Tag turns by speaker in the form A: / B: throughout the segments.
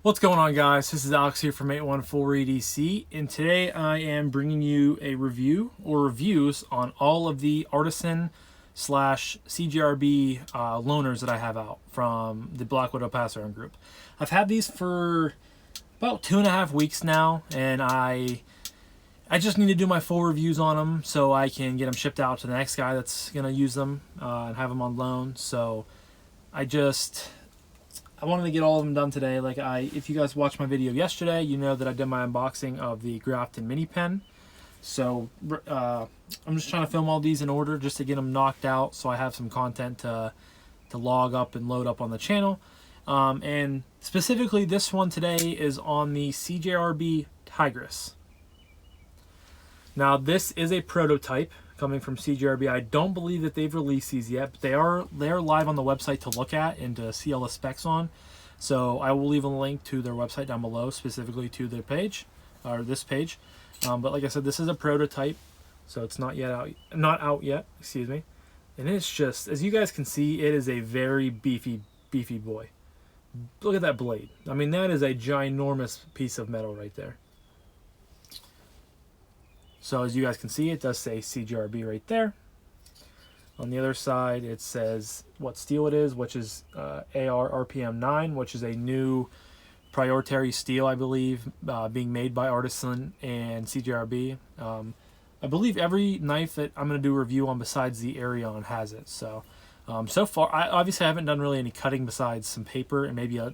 A: What's going on, guys? This is Alex here from 814EDC, and today I am bringing you a review or reviews on all of the Artisan / CJRB loaners that I have out from the Black Widow Pass-Around group. I've had these for about 2.5 weeks now, and I just need to do my full reviews on them so I can get them shipped out to the next guy that's going to use them and have them on loan. So I wanted to get all of them done today. If you guys watched my video yesterday, you know that I did my unboxing of the Grafton Mini Pen. So I'm just trying to film all these in order just to get them knocked out so I have some content to log up and load up on the channel. And specifically this one today is on the CJRB Tigris. Now this is a prototype coming from CJRB. I don't believe that they've released these yet, but they are live on the website to look at and to see all the specs on. So I will leave a link to their website down below, specifically to their page, or this page. But like I said, this is a prototype, so it's not out yet. Excuse me. And it's just, as you guys can see, it is a very beefy boy. Look at that blade. I mean, that is a ginormous piece of metal right there. So as you guys can see, it does say CJRB right there. On the other side, it says what steel it is, which is AR RPM 9, which is a new proprietary steel, I believe, being made by Artisan and CJRB. I believe every knife that I'm going to do a review on besides the Arion has it. So, so far, I obviously haven't done really any cutting besides some paper and maybe I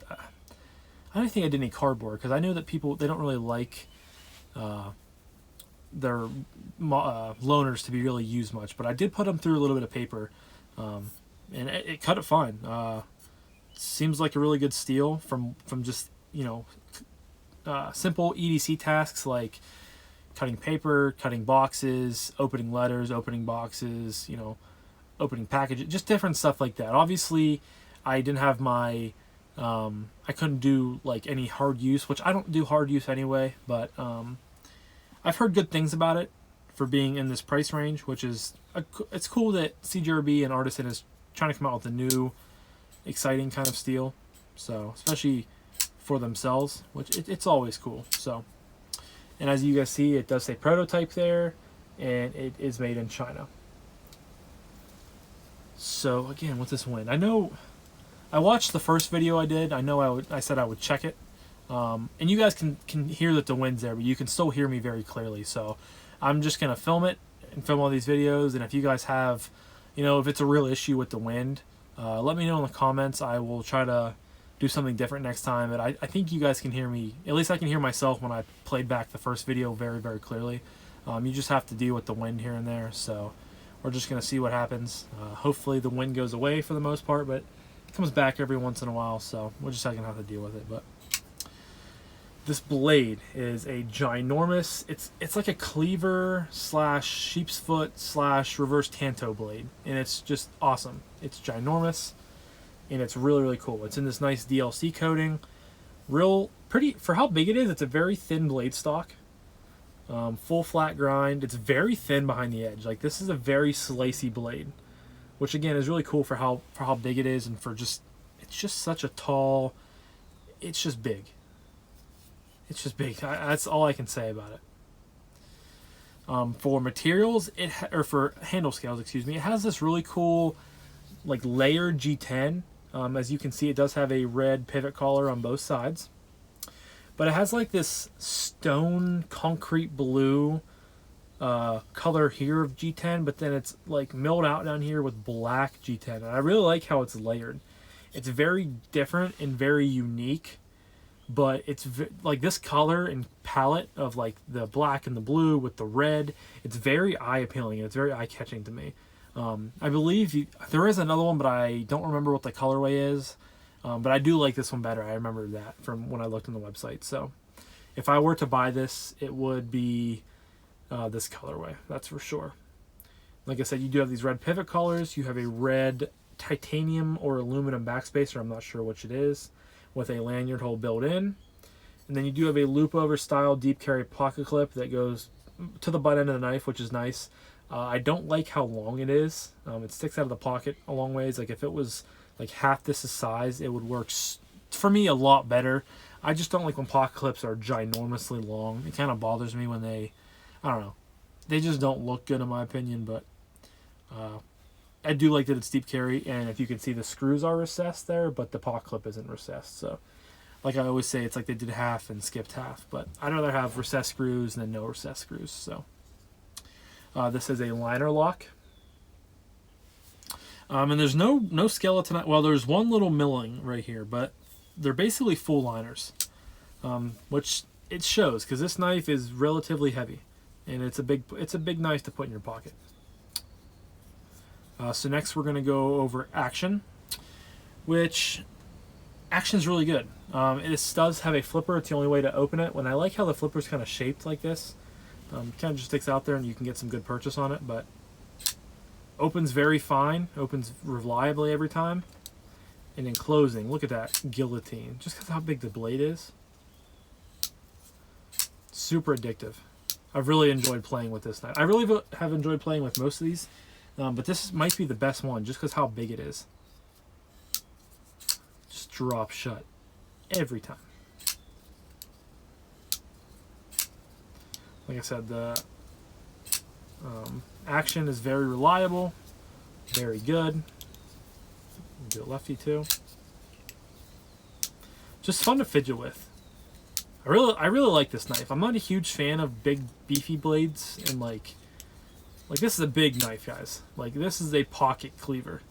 A: don't think I did any cardboard, because I know that people, they don't really like their loaners to be really used much, but I did put them through a little bit of paper, and it cut it fine. Seems like a really good steel from just, you know, simple EDC tasks like cutting paper, cutting boxes, opening letters, opening boxes, you know, opening packages, just different stuff like that. Obviously, I didn't have my I couldn't do like any hard use, which I don't do hard use anyway, but I've heard good things about it for being in this price range, which is, it's cool that CJRB and Artisan is trying to come out with a new, exciting kind of steel. So, especially for themselves, which it's always cool. So, and as you guys see, it does say prototype there, and it is made in China. So, again, with this wind, I know, I watched the first video I did. I know I said I would check it. And you guys can hear that the wind's there, but you can still hear me very clearly. So I'm just going to film it and film all these videos. And if you guys have, you know, if it's a real issue with the wind, let me know in the comments. I will try to do something different next time. But I think you guys can hear me. At least I can hear myself when I played back the first video very, very clearly. You just have to deal with the wind here and there. So we're just going to see what happens. Hopefully the wind goes away for the most part, but it comes back every once in a while. So we're just going to have to deal with it. But this blade is a ginormous, it's like a cleaver / sheep's foot / reverse tanto blade, and it's just awesome. It's ginormous, and it's really, really cool. It's in this nice DLC coating, real pretty for how big it is. It's a very thin blade stock, full flat grind. It's very thin behind the edge. Like, this is a very slicey blade, which again is really cool for how big it is, and for just, it's just such a tall, it's just big. It's just big. That's all I can say about it. For materials, or for handle scales, excuse me, it has this really cool, like, layered G10. As you can see, it does have a red pivot collar on both sides, but it has like this stone concrete blue color here of G10, but then it's like milled out down here with black G10. And I really like how it's layered. It's very different and very unique. But it's like this color and palette of like the black and the blue with the red, it's very eye appealing and it's very eye catching to me. I believe there is another one, but I don't remember what the colorway is. But I do like this one better. I remember that from when I looked on the website. So if I were to buy this, it would be this colorway, that's for sure. Like I said, you do have these red pivot collars. You have a red titanium or aluminum backspacer, I'm not sure which it is, with a lanyard hole built in. And then you do have a loop over style deep carry pocket clip that goes to the butt end of the knife, which is nice. I don't like how long it is. It sticks out of the pocket a long ways. Like, if it was like half this size, it would work for me a lot better. I just don't like when pocket clips are ginormously long. It kind of bothers me when they, I don't know, they just don't look good in my opinion. But I do like that it's deep carry, and if you can see, the screws are recessed there, but the pocket clip isn't recessed. So, like I always say, it's like they did half and skipped half. But I'd rather have recessed screws than no recessed screws. So, this is a liner lock. And there's no skeleton. Well, there's one little milling right here, but they're basically full liners, which it shows because this knife is relatively heavy, and it's a big knife to put in your pocket. So next we're going to go over action, which action's really good. It does have a flipper. It's the only way to open it. When I like how the flipper's kind of shaped like this, kind of just sticks out there, and you can get some good purchase on it, but opens very fine, opens reliably every time. And in closing, look at that guillotine. Just because how big the blade is. Super addictive. I've really enjoyed playing with this knife. I really have enjoyed playing with most of these, but this might be the best one just because how big it is. Just drop shut every time. Like I said, the action is very reliable, very good. Do it lefty too. Just fun to fidget with. I really like this knife. I'm not a huge fan of big beefy blades, and like this is a big knife, guys. Like this is a pocket cleaver,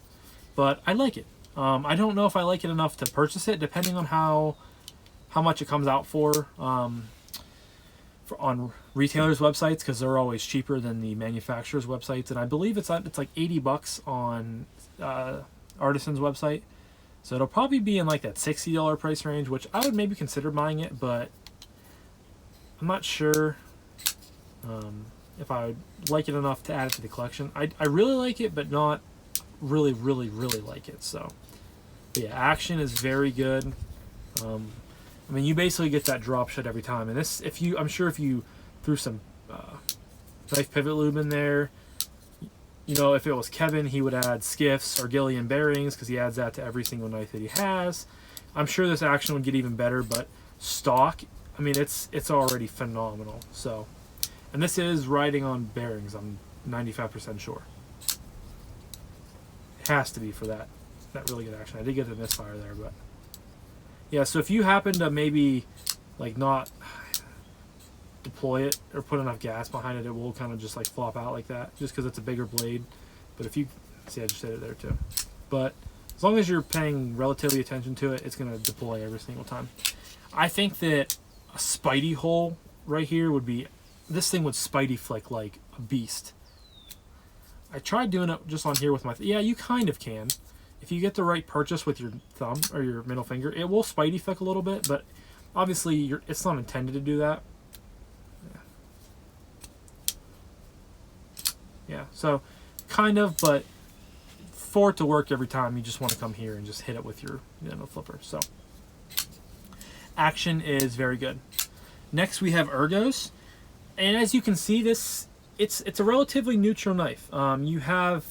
A: but I like it. I don't know if I like it enough to purchase it, depending on how much it comes out for on retailers' websites, because they're always cheaper than the manufacturer's websites, and I believe it's like $80 on Artisan's website, so it'll probably be in like that $60 price range, which I would maybe consider buying it, but I'm not sure if I would like it enough to add it to the collection. I really like it, but not really like it. So, but yeah, action is very good. I mean, you basically get that drop shot every time, and this, I'm sure if you threw some knife pivot lube in there, you know, if it was Kevin, he would add skiffs or Gillian bearings because he adds that to every single knife that he has. I'm sure this action would get even better, but stock, I mean, it's already phenomenal. So, and this is riding on bearings, I'm 95% sure. It has to be for that really good action. I did get the misfire there, but yeah. So if you happen to maybe like not deploy it or put enough gas behind it, it will kind of just like flop out like that, just because it's a bigger blade. But if you see, I just did it there too. But as long as you're paying relatively attention to it, it's going to deploy every single time. I think that a Spidey hole right here would be, this thing would Spidey flick like a beast. I tried doing it just on here with my, yeah, you kind of can. If you get the right purchase with your thumb or your middle finger, it will Spidey flick a little bit, but obviously it's not intended to do that. Yeah, so kind of, but for it to work every time, you just want to come here and just hit it with your flipper. So action is very good. Next we have Ergos, and as you can see, this it's a relatively neutral knife. You have,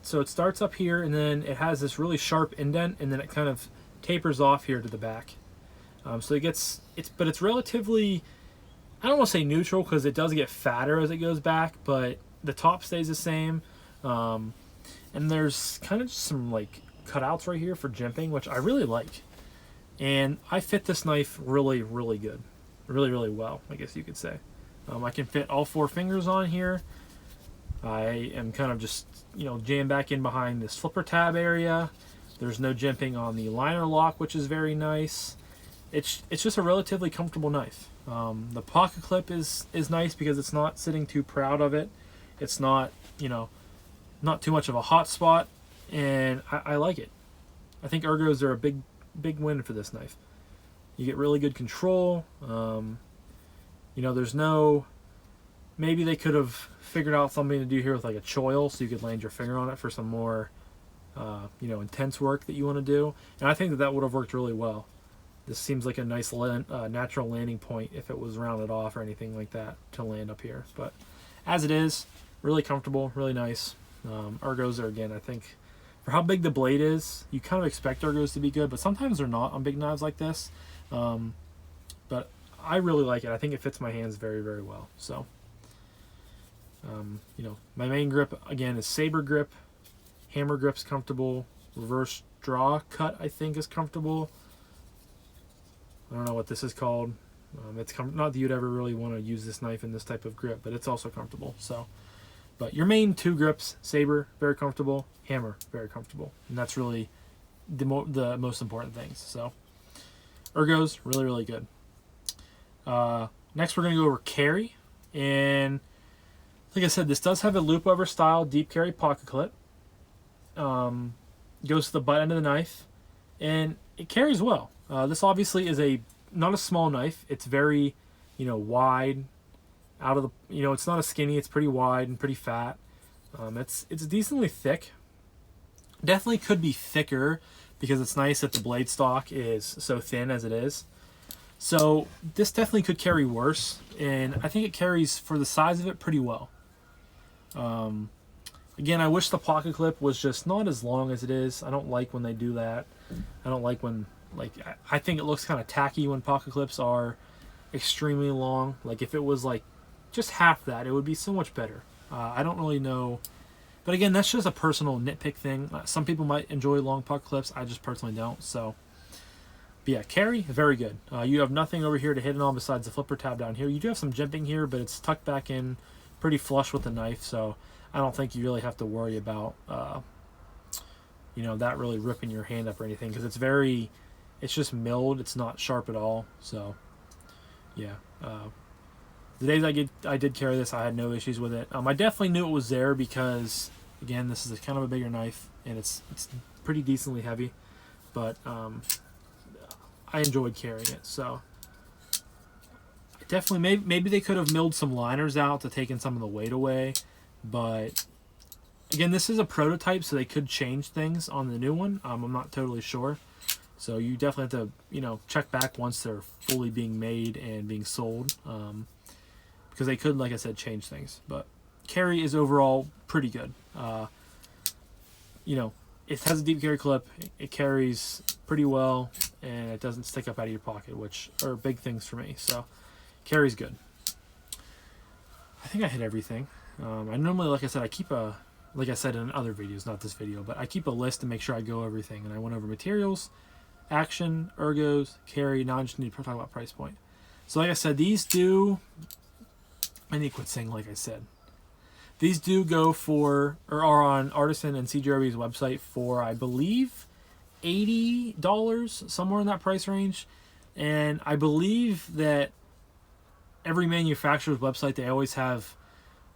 A: so it starts up here, and then it has this really sharp indent, and then it kind of tapers off here to the back. So but it's relatively, I don't want to say neutral because it does get fatter as it goes back, but the top stays the same. And there's kind of just some like cutouts right here for jimping, which I really like. And I fit this knife really good. Really well, I guess you could say. I can fit all 4 fingers on here. I am kind of just, jammed back in behind this flipper tab area. There's no jimping on the liner lock, which is very nice. It's just a relatively comfortable knife. The pocket clip is nice because it's not sitting too proud of it. It's not, not too much of a hot spot, and I like it. I think Ergos are a big win for this knife. You get really good control. There's no, maybe they could have figured out something to do here with like a choil so you could land your finger on it for some more, intense work that you want to do. And I think that would have worked really well. This seems like a nice natural landing point if it was rounded off or anything like that to land up here. But as it is, really comfortable, really nice. Ergos are, again, I think, for how big the blade is, you kind of expect Ergos to be good, but sometimes they're not on big knives like this. but I really like it. I think it fits my hands very, very well. So, you know, my main grip, again, is Saber grip. Hammer grip's comfortable. Reverse draw cut, I think, is comfortable. I don't know what this is called. It's not that you'd ever really want to use this knife in this type of grip, but it's also comfortable. So, but your main two grips, Saber, very comfortable. Hammer, very comfortable. And that's really the most important things. So, Ergo's really, really good. Next, we're going to go over carry. And like I said, this does have a loop over style deep carry pocket clip. Goes to the butt end of the knife, and it carries well. This obviously is not a small knife. It's very, you know, wide. Out of the, you know, it's not a skinny. It's pretty wide and pretty fat. It's decently thick. Definitely could be thicker because it's nice that the blade stock is so thin as it is. So this definitely could carry worse, and I think it carries, for the size of it, pretty well. Again, I wish the pocket clip was just not as long as it is. I don't like when they do that. I don't like when, like, I think it looks kind of tacky when pocket clips are extremely long. Like, if it was like just half that, it would be so much better. I don't really know. But again, that's just a personal nitpick thing. Some people might enjoy long pocket clips. I just personally don't. So, but yeah, carry, very good. You have nothing over here to hit it on besides the flipper tab down here. You do have some jimping here, but it's tucked back in pretty flush with the knife. So I don't think you really have to worry about, you know, that really ripping your hand up or anything, because it's just milled. It's not sharp at all. So, yeah. The days I did carry this, I had no issues with it. I definitely knew it was there because, again, this is kind of a bigger knife, and it's pretty decently heavy. But I enjoyed carrying it. So, definitely, maybe they could have milled some liners out to take in some of the weight away. But again, this is a prototype, so they could change things on the new one. I'm not totally sure. So you definitely have to, you know, check back once they're fully being made and being sold. Because they could, like I said, change things. But carry is overall pretty good. You know, it has a deep carry clip. It carries pretty well, and it doesn't stick up out of your pocket, which are big things for me. So carry's good. I think I hit everything. I normally, like I said, like I said in other videos, not this video, but I keep a list to make sure I go everything. And I went over materials, action, ergos, carry. Now I just need to talk about price point. So like I said, these do, I need to quit saying like I said. These do go for, or are on Artisan and CJRB's website for, I believe, $80, somewhere in that price range. And I believe that every manufacturer's website, they always have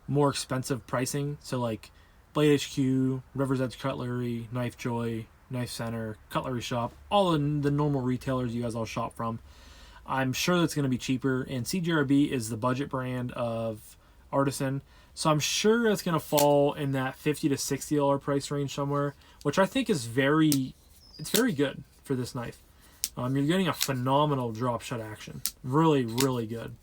A: more expensive pricing. So like Blade HQ, River's Edge Cutlery, Knife Joy, Knife Center, Cutlery Shop, all the normal retailers you guys all shop from. I'm sure that's going to be cheaper, and CJRB is the budget brand of Artisan, so I'm sure it's going to fall in that $50 to $60 price range somewhere, which I think is very good for this knife. You're getting a phenomenal drop shot action, really, really good.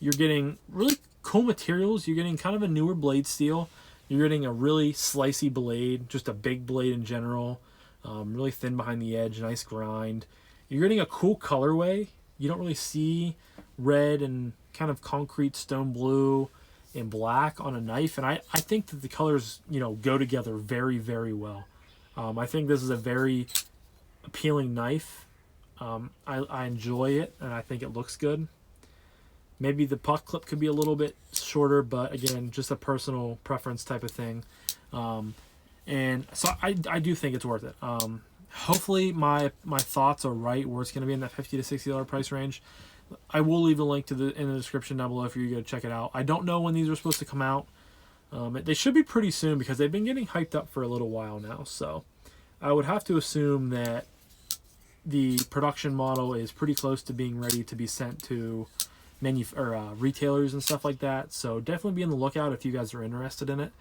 A: You're getting really cool materials. You're getting kind of a newer blade steel. You're getting a really slicey blade, just a big blade in general, really thin behind the edge, nice grind. You're getting a cool colorway. You don't really see red and kind of concrete stone blue and black on a knife, and I think that the colors, you know, go together very, very well. I think this is a very appealing knife. I enjoy it, and I think it looks good. Maybe the puck clip could be a little bit shorter, but again, just a personal preference type of thing. And so I do think it's worth it. Hopefully my thoughts are right, where it's going to be in that $50 to $60 price range. I will leave a link to in the description down below if you go to check it out. I don't know when these are supposed to come out. They should be pretty soon because they've been getting hyped up for a little while now. So I would have to assume that the production model is pretty close to being ready to be sent to retailers and stuff like that. So definitely be on the lookout if you guys are interested in it.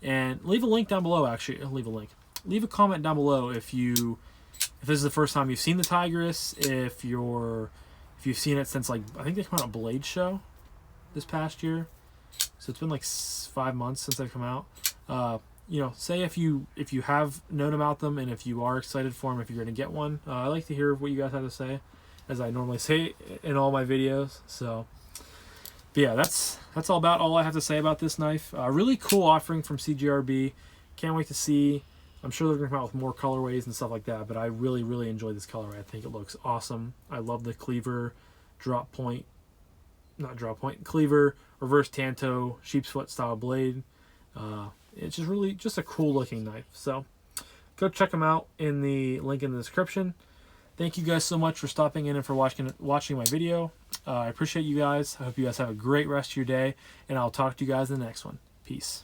A: And leave a link down below. Actually, leave a comment down below if this is the first time you've seen the Tigris, if you've seen it since, like, I think they came out a Blade show this past year, so it's been like 5 months since they've come out. You know, say if you have known about them and if you are excited for them, if you're going to get one. I like to hear what you guys have to say. as I normally say in all my videos. So, but yeah, that's about all I have to say about this knife. Really cool offering from CJRB. Can't wait to see. I'm sure they're going to come out with more colorways and stuff like that, but I really enjoy this colorway. I think it looks awesome. I love the cleaver cleaver, reverse tanto, sheep's foot style blade. It's just a cool looking knife. So go check them out in the link in the description. Thank you guys so much for stopping in and for watching my video. I appreciate you guys. I hope you guys have a great rest of your day, and I'll talk to you guys in the next one. Peace.